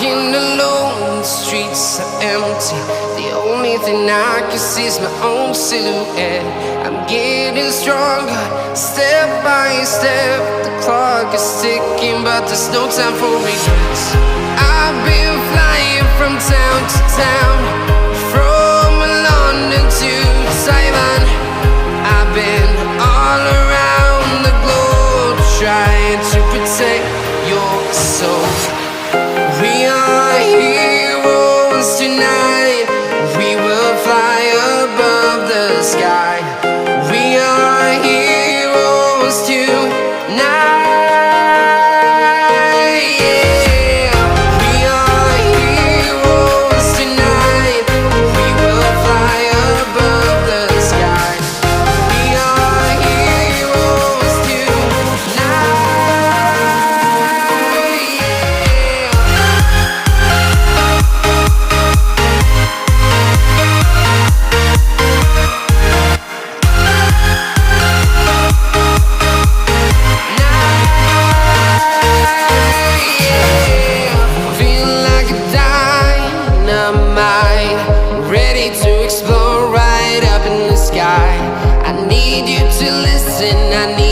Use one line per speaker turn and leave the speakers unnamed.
Walking alone, the streets are empty. The only thing I can see is my own silhouette. I'm getting stronger, step by step. The clock is ticking, but there's no time for regrets. I've been flying from town to town, from London to Taiwan. I've been all around the globe, trying to protect your soul. We are heroes tonight. We will fly above the sky. We are heroes tonight. Yeah. We are heroes tonight. We will fly above the sky. We are heroes tonight. Ready to explore right up in the sky. I need you to listen, I need